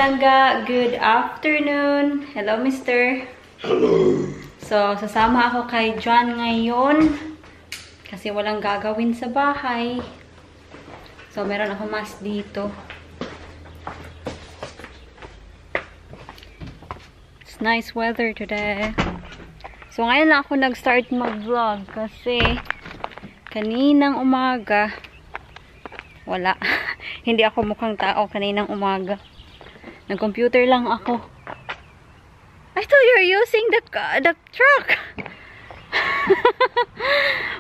palangga, good afternoon. Hello, mister. Hello. So, sasama ako kay John ngayon kasi walang gagawin sa bahay. So, meron ako mas dito. It's nice weather today. So, ngayon lang ako nag-start mag-vlog kasi kaninang umaga wala. Hindi ako mukhang tao kaninang umaga. Nag-computer lang ako. I thought you're using the truck.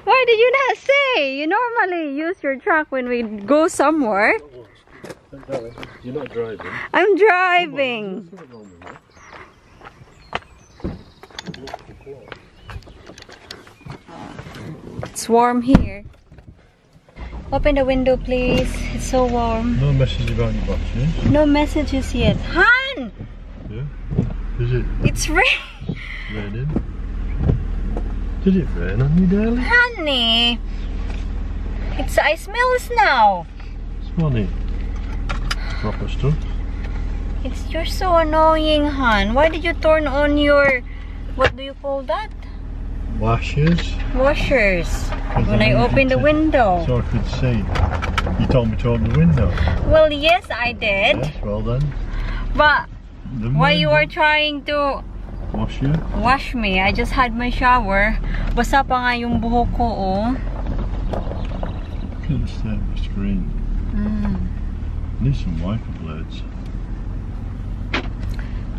Why did you not say? You normally use your truck when we go somewhere. You're not driving. I'm driving. It's warm here. Open the window, please. It's so warm. No message about your boxes. No messages yet. Han! Yeah? Is it It's rain. raining? Did it rain on you, darling? Honey! I smell snow. It's funny. Proper stuff. You're so annoying, Han. Why did you turn on your... What do you call that? Washers. Washers. When I opened the window. So I could see. You told me to open the window. Well, yes, I did. Yes, well then. But Never why mind you are then. trying to Wash you? wash me? I just had my shower. Basa pa nga yung buhok ko, oh. Look at the state of the screen. Need some wiper blades.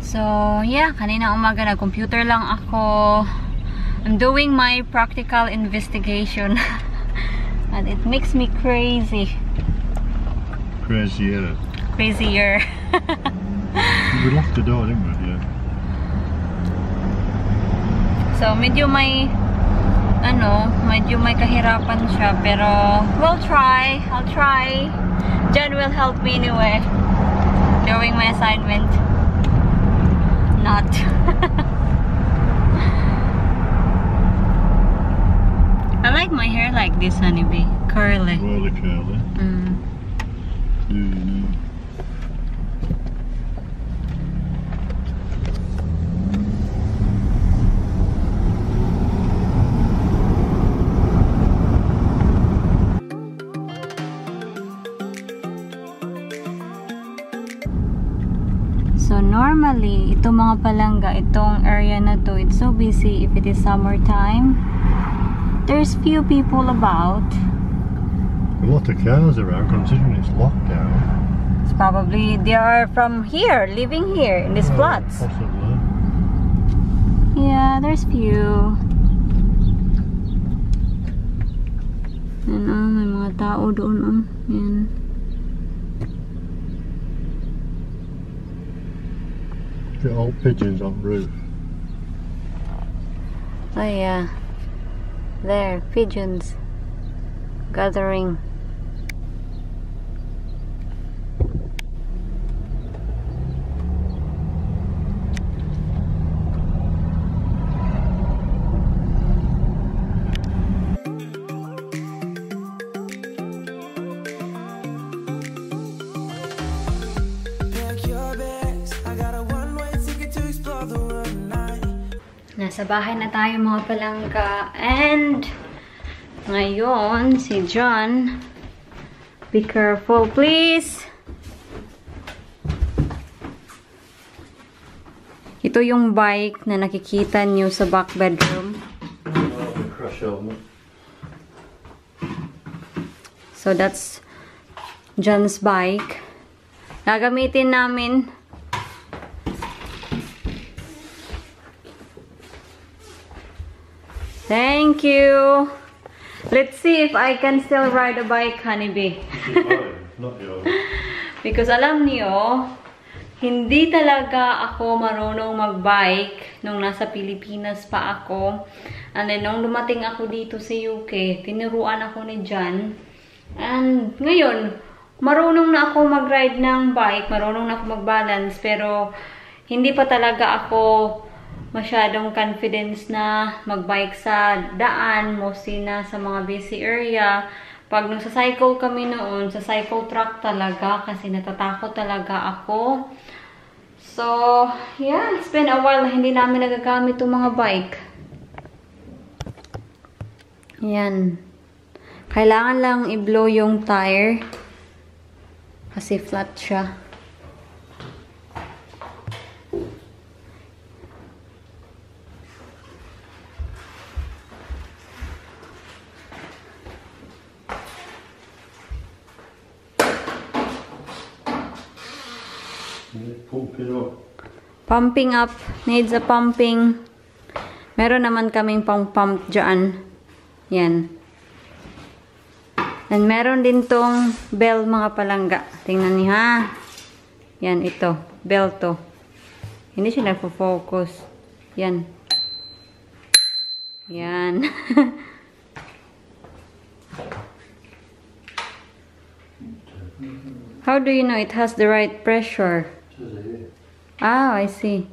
So, yeah. Kanina umaga na computer lang ako. I'm doing my practical investigation. And it makes me crazy. Crazier. Crazier. We locked the door, didn't we? Yeah. So, medyo may kahirapan siya. Pero, we'll try. I'll try. John will help me anyway. Doing my assignment. Not. I like my hair like this, honeybee. Curly. Really curly. So normally, itong mga palangga, itong area na to, it's so busy if it is summertime. There's few people about. A lot of cars around considering it's lockdown. It's probably they are from here, living here in these flats. Possibly. Yeah, there's few. Yan, may mga tao doon. Yan. Get old pigeons on roof. Oh yeah. There, pigeons gathering. Nasa bahay na tayo mga palangga. And ngayon, si John. Be careful, please. Ito yung bike na nakikita nyo sa back bedroom. So that's John's bike. Gagamitin namin. Thank you. Let's see if I can still ride a bike, honeybee. Not yours. Because alam niyo, hindi talaga ako marunong magbike nung nasa Pilipinas pa ako. And then, nung dumating ako dito sa UK, tinuruan ako ni John. And ngayon, marunong na ako mag-ride ng bike, marunong na ako mag-balance, pero hindi pa talaga ako masyadong confidence na magbike sa daan, mostly na sa mga busy area. Pag nung sa cycle kami noon, sa cycle track talaga, kasi natatakot talaga ako. So, yeah, it's been a while na hindi namin nagagamit itong mga bike. Yan. Kailangan lang i-blow yung tire. Kasi flat siya. Pumping up. Needs a pumping. Meron naman kaming pang-pump dyan. Yan. And meron din tong bell mga palangga. Tingnan niyo ha. Yan, ito. Bell to. Hindi siya nagpo-focus. Yan. Yan. How do you know it has the right pressure? Ah, I see.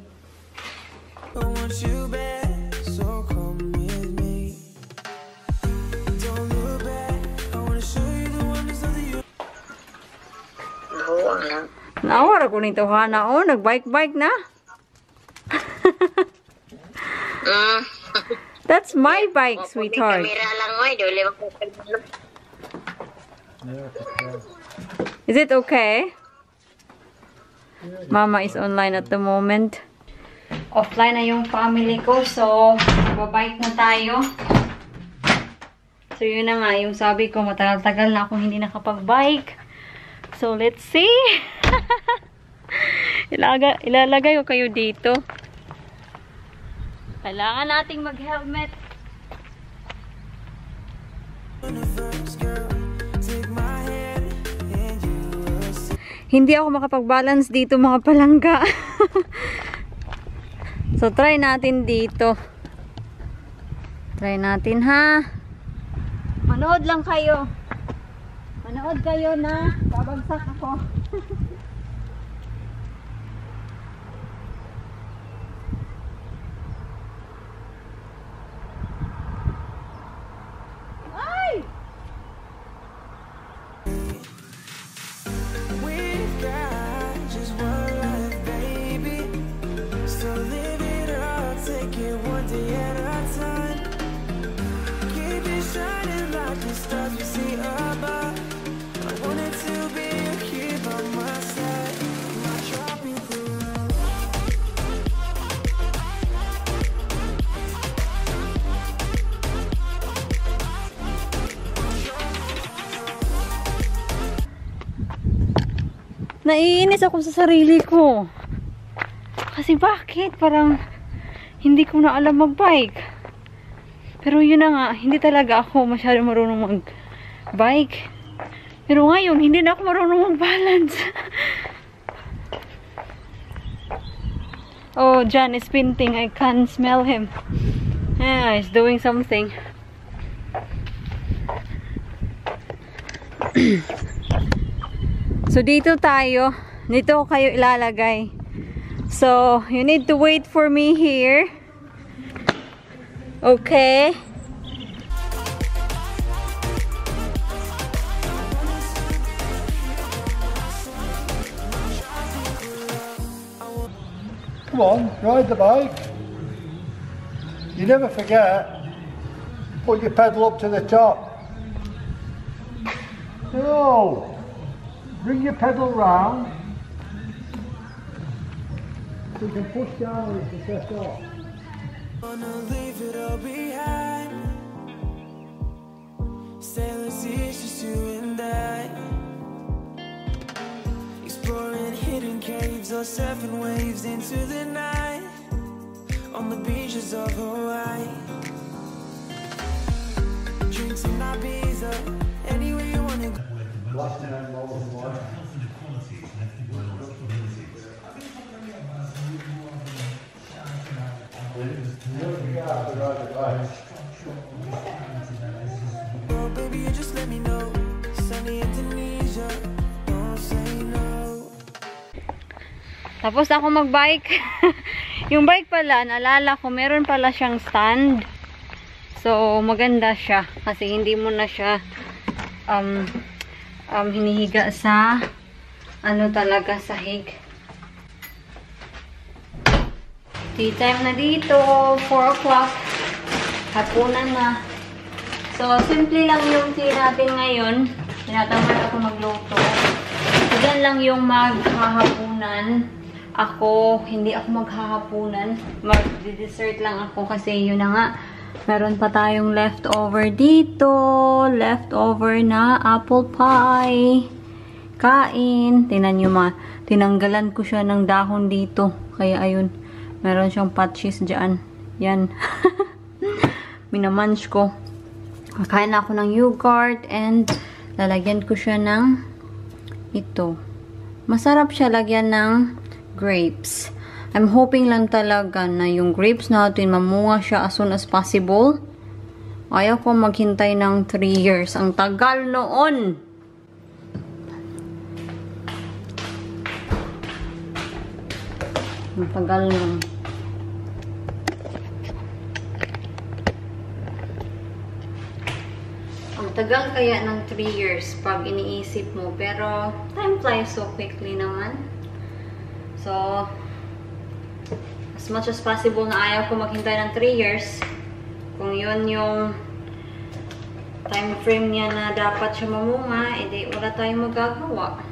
Nawara ko nito ha na oh, nag-bike-bike na. That's my bike, sweetheart. Is it okay? Mama is online at the moment. Offline na yung family ko, so babike na tayo. So yun na nga, yung sabi ko, matagal-tagal na akong hindi nakapag-bike. So let's see. Ilalagay ko kayo dito. Kailangan nating mag-helmet. Hindi ako makapag-balance dito mga palangga. So try natin dito. Try natin ha. Manood lang kayo. Manood kayo na babagsak ako. Ay! Naiinis ako sa sarili ko. Kasi bakit? Parang hindi ko na alam mag-bike. Pero yun na nga, hindi talaga ako masyado marunong mag-bike. Pero ngayon, hindi na ako marunong mag-balance. Oh, John is painting. I can smell him. Yeah, he's doing something. So, dito tayo. Dito kayo ilalagay. So, you need to wait for me here. Okay? Come on, ride the bike. You never forget. Put your pedal up to the top. No. Bring your pedal round. So you can push down with the set off. Wanna leave it all behind. Sailors, it's just you and I. Exploring hidden caves or surfing waves into the night. On the beaches of Hawaii. Drinks in Ibiza. Anywhere you wanna go. Oh, baby, you just let me know. Sunny Indonesia, don't say no. Tapos ako mag-bike. Yung bike pala, naalala ko, meron pala siyang stand. So, maganda siya. Kasi hindi mo na siya hinihiga sa ano talaga, sahig. Tea time na dito. 4 o'clock. Hapunan na. So, simple lang yung tea natin ngayon. Tinatamad ako magluto. So, dyan lang yung maghahapunan. Ako, hindi ako maghahapunan. Mag-dessert lang ako kasi yun na nga. Meron pa tayong leftover dito. Leftover na apple pie. Kain. Tingnan nyo tinanggalan ko siya ng dahon dito. Kaya ayun. Meron siyang patches dyan. Yan. Minamunch ko. Kakain ako ng yogurt and lalagyan ko siya ng ito. Masarap siya lagyan ng grapes. I'm hoping lang talaga na yung grapes natin mamunga siya as soon as possible. Ayaw ko maghintay ng 3 years. Ang tagal noon. Ang tagal noon. Ang tagal kaya ng 3 years pag iniisip mo. Pero time flies so quickly naman. So, as much as possible na ayaw ko maghintay ng 3 years. Kung yun yung time frame niya na dapat siya mamunga, edi wala tayong magagawa.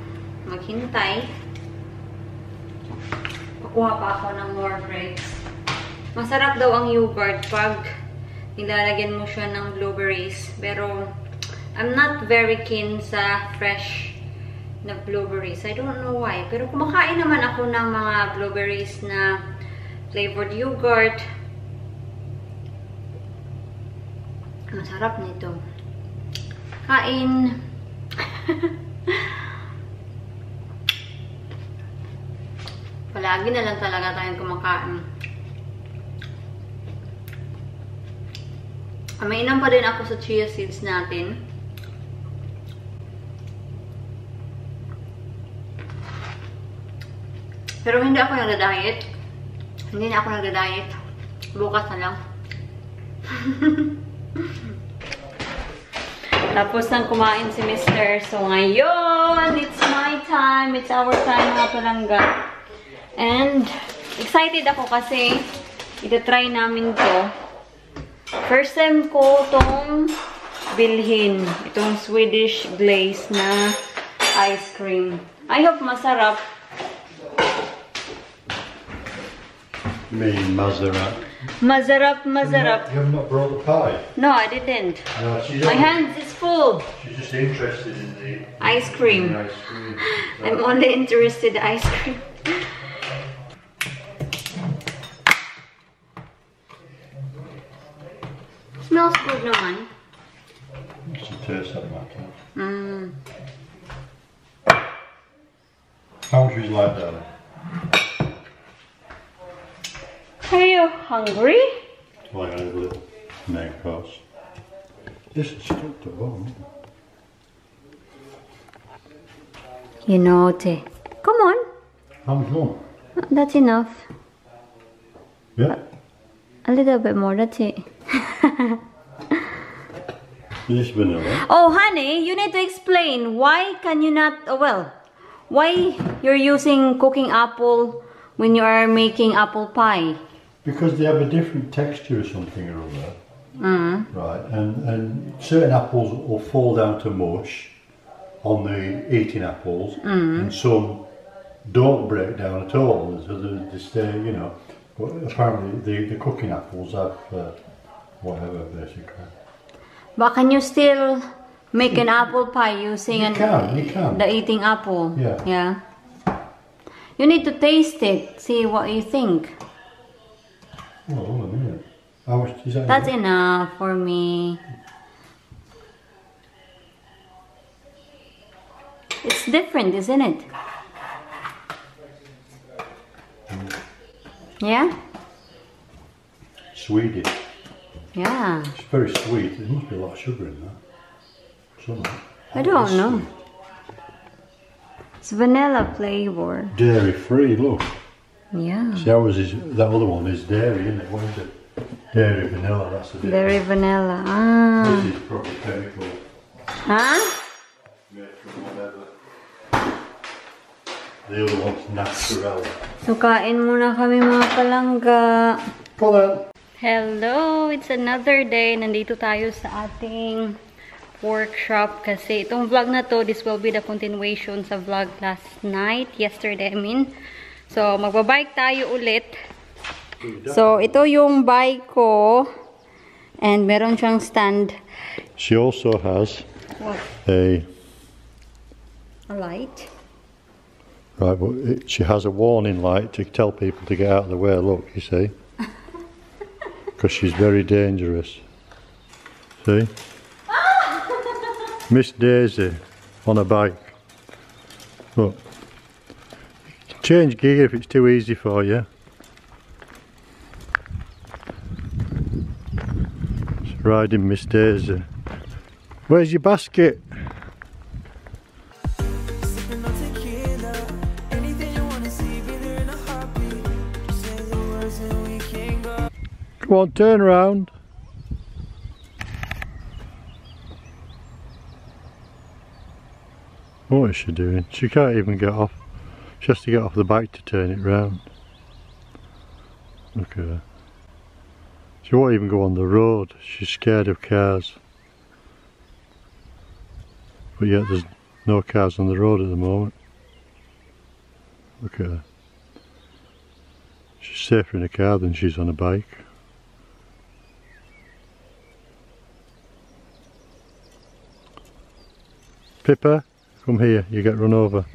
Maghintay. Pakuha pa ako ng more grapes. Masarap daw ang yogurt pag nilalagyan mo siya ng blueberries. Pero, I'm not very keen sa fresh na blueberries. I don't know why. Pero kumakain naman ako ng mga blueberries na flavored yogurt. Masarap nito. Kain. Palagi na lang talaga tayong kumakain. Mainam pa din ako sa chia seeds natin. Pero hindi ako nagda-diet. Hindi na ako nagda-diet. Bukas na lang. Tapos nang kumain si Mr. So ngayon, it's my time. It's our time mga palangga. And excited ako kasi ita-try namin to. First time ko tong bilhin. Itong Swedish glaze na ice cream. I hope masarap. You mean Mazarap? Mazarap, mazarap. You have not brought the pie? No, I didn't. No, she's My hands is full. She's just interested in the Ice cream. ice cream. I'm only interested in ice cream. Smells good naman. What's the taste of that? How much would you like that? Are you hungry? Like a little main course. This is stuck to bone. You naughty. Come on. How much more? That's enough. Yeah. A little bit more, that's it. This vanilla. Oh, honey, you need to explain why can you not, why you're using cooking apple when you are making apple pie? Because they have a different texture or something or other. Right, and certain apples will fall down to mush on the eating apples, and some don't break down at all. So they stay, you know. But apparently the cooking apples have whatever, basically. But can you still make an apple pie using You can. the eating apple? Yeah. Yeah. You need to taste it. See what you think. Oh, hold on a minute. How much is that? That's enough for me. It's different, isn't it? Yeah? Swedish. Yeah. It's very sweet. There must be a lot of sugar in that. Something. I don't know. It's vanilla flavor. Dairy free, look. Yeah. See, ours is, that other one is dairy, isn't it? What is it? Dairy vanilla, that's the difference. Dairy vanilla. Ah. This is probably chemical. Huh? Made from whatever. The other one's natural. So, kain muna kami mga palangga. Come on. Hello! It's another day. Nandito tayo sa ating workshop kasi itong vlog na to, this will be the continuation sa vlog yesterday I mean. So, magbabike tayo ulit. So, ito yung bike ko and meron siyang stand. She also has What? a light. Right, but she has a warning light to tell people to get out of the way. Look, you see, because she's very dangerous. See, Miss Daisy on a bike. Look, change gear if it's too easy for you. She's riding Miss Daisy. Where's your basket? Come on, turn around. What is she doing? She can't even get off. She has to get off the bike to turn it round. Look at her. She won't even go on the road. She's scared of cars. But yet there's no cars on the road at the moment. Look at her. She's safer in a car than she's on a bike. Pippa, come here, you get run over.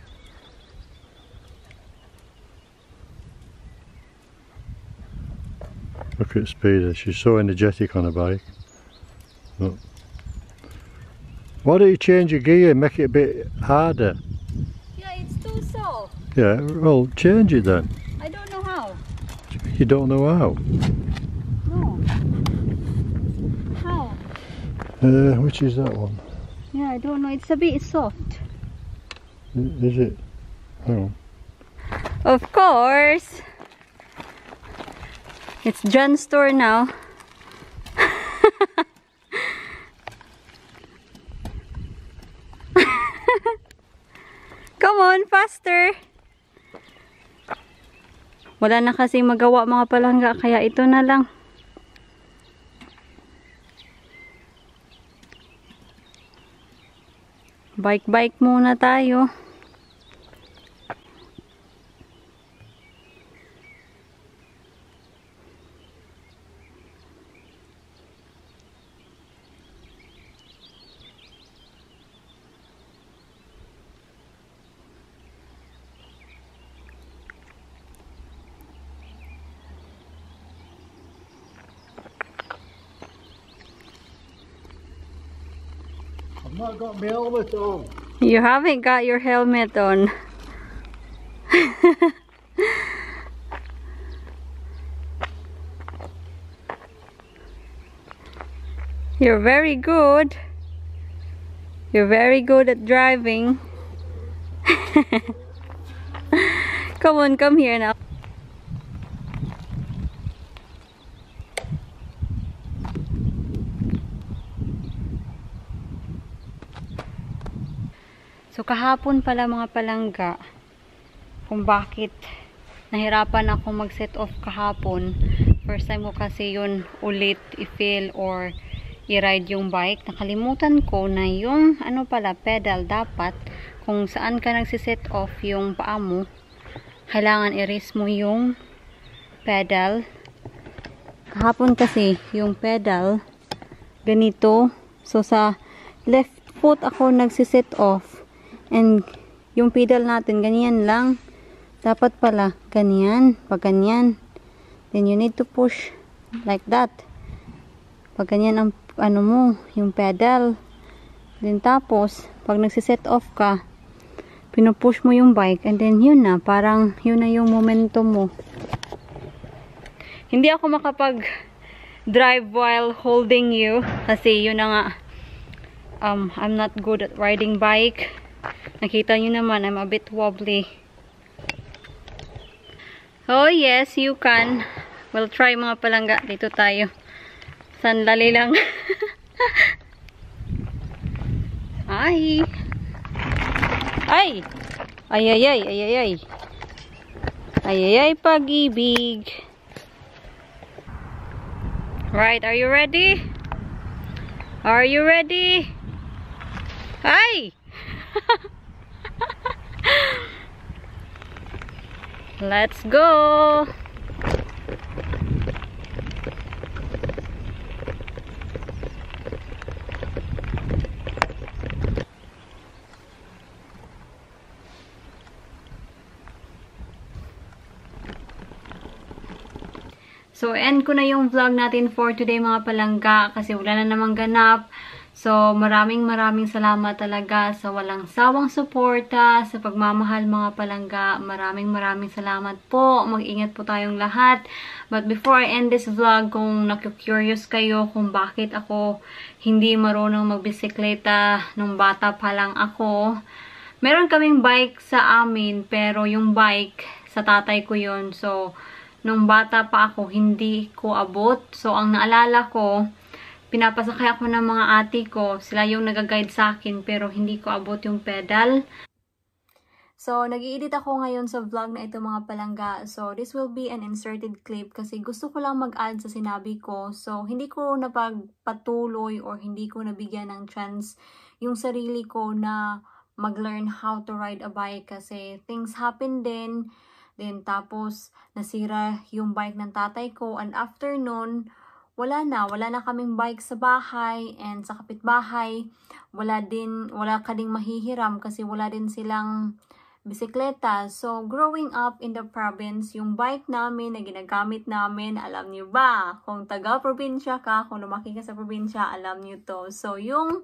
Look at Speeder, she's so energetic on a bike. Look. Why don't you change your gear, make it a bit harder? Yeah, it's too soft. Yeah, well, change it then. I don't know how. You don't know how? No. How? Which is that one? Yeah, I don't know. It's a bit soft. Is it? Oh. Of course. It's John's store now. Come on, faster. Wala na kasing magawa mga palangga, kaya ito na lang. Bike muna tayo. I've not got my helmet on. You haven't got your helmet on. You're very good. You're very good at driving. Come on, come here now. So kahapon pala mga palangga, kung bakit nahirapan ako mag-set off kahapon. First time ko kasi yun ulit i-fill or i-ride yung bike. Nakalimutan ko na yung ano pala, pedal. Dapat kung saan ka nagsiset off yung paa mo, kailangan i-rest mo yung pedal. Kahapon kasi yung pedal ganito. So sa left foot ako nagsiset off. And yung pedal natin, ganyan lang. Dapat pala, ganyan. Pag ganyan. Then you need to push like that. Pag ganyan ang, ano mo, yung pedal. Then tapos, pag nagsiset off ka, pinupush mo yung bike. And then yun na, parang yun na yung momentum mo. Hindi ako makapag-drive while holding you. Kasi yun na nga, I'm not good at riding bike. Nakita nyo naman, I'm a bit wobbly. Oh yes, you can. We'll try mga palangga. Dito tayo. Sandali lang. Ay! Ay! Ay, ay, ay, ay, ay, ay. Ay, ay, ay, pag-ibig. Right, are you ready? Are you ready? Ay! Let's go! So, end ko na yung vlog natin for today mga palangga kasi wala na namang ganap. So, maraming salamat talaga sa walang sawang suporta, sa pagmamahal mga palangga. Maraming salamat po. Mag-ingat po tayong lahat. But before I end this vlog, kung naku-curious kayo kung bakit ako hindi marunong magbisikleta nung bata pa lang ako, meron kaming bike sa amin, pero yung bike sa tatay ko yun. So, nung bata pa ako, hindi ko abot. So, ang naalala ko, pinapasakay ako ng mga ate ko. Sila yung nag-guide sa akin, pero hindi ko abot yung pedal. So, nag-i-edit ako ngayon sa vlog na ito mga palangga. So, this will be an inserted clip kasi gusto ko lang mag-add sa sinabi ko. So, hindi ko napagpatuloy or hindi ko nabigyan ng chance yung sarili ko na mag-learn how to ride a bike kasi things happen din. Then, tapos, nasira yung bike ng tatay ko. And after nun, wala na kaming bike sa bahay and sa kapitbahay. Wala ka ding mahihiram kasi wala din silang bisikleta. So, growing up in the province, yung bike namin na ginagamit namin, alam niyo ba? Kung taga-probinsya ka, kung lumaki ka sa probinsya, alam niyo to. So, yung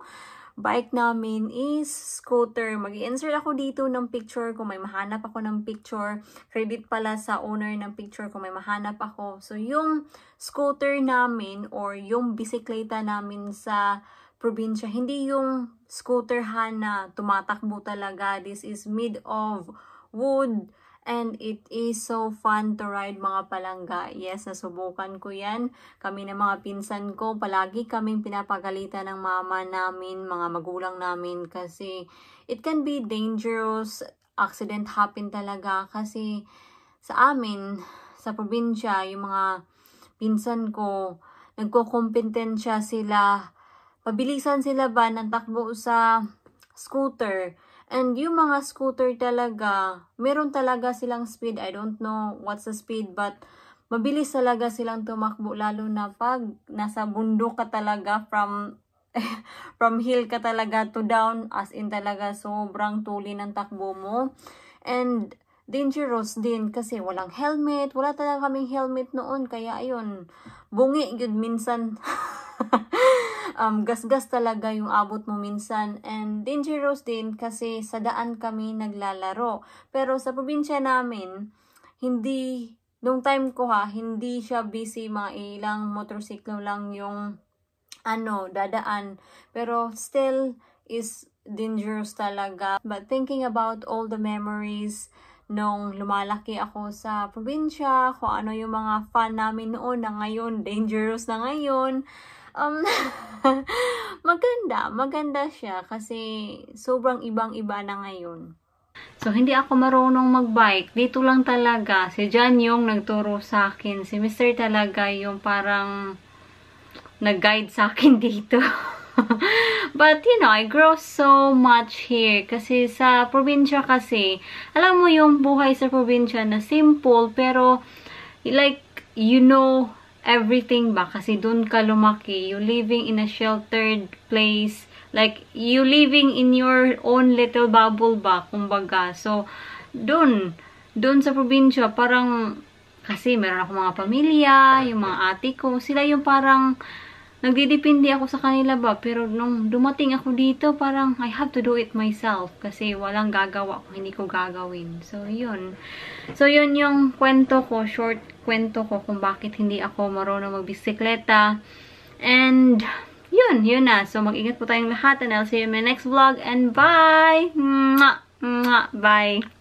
bike namin is scooter. Mag-i-insert ako dito ng picture kung may mahanap ako ng picture. Credit pala sa owner ng picture kung may mahanap ako. So, yung scooter namin or yung bisikleta namin sa probinsya, hindi yung scooter na tumatakbo talaga. This is made of wood. And it is so fun to ride mga palangga. Yes, nasubukan ko yan. Kami ng mga pinsan ko, palagi kaming pinapagalitan ng mama namin, mga magulang namin. Kasi it can be dangerous. Accident happen talaga. Kasi sa amin, sa probinsya, yung mga pinsan ko, nagkukumpetensya sila. Pabilisan sila ba ng takbo sa scooter. And yung mga scooter talaga, meron talaga silang speed. I don't know what's the speed, but mabilis talaga silang tumakbo. Lalo na pag nasa bundok ka talaga, from hill ka talaga to down. As in talaga, sobrang tuli ng takbo mo. And dangerous din kasi walang helmet. Wala talaga kaming helmet noon. Kaya ayun, bungi yun minsan. Gas-gas talaga yung abot mo minsan. And dangerous din kasi sa daan kami naglalaro. Pero sa probinsya namin, nung time ko hindi siya busy, mga ilang motorsiklo lang yung dadaan. Pero still is dangerous talaga. But thinking about all the memories nung lumalaki ako sa probinsya, kung ano yung mga fun namin noon na ngayon, dangerous na ngayon, maganda siya kasi sobrang ibang-iba na ngayon. So, hindi ako marunong magbike. Dito lang talaga. Si John yung nagturo sa akin. Si Mr. talaga yung parang nag-guide sa akin dito. But, I grow so much here. Kasi sa probinsya kasi, alam mo yung buhay sa probinsya na simple, pero like, everything ba? Kasi dun ka lumaki. You living in a sheltered place. Like, you living in your own little bubble ba? Kumbaga. So, dun sa probinsya, parang, kasi meron ako mga pamilya, yung mga ate ko, sila yung parang, nagdidepende ako sa kanila ba? Pero nung dumating ako dito, parang, I have to do it myself. Kasi walang gagawa kung hindi ko gagawin. So, yun. So, yun yung kwento ko, short kwento ko kung bakit hindi ako marunong magbisikleta. And, yun na. So, mag-ingat po tayong lahat and I'll see you in my next vlog and bye! Mwah! Mwah! Bye!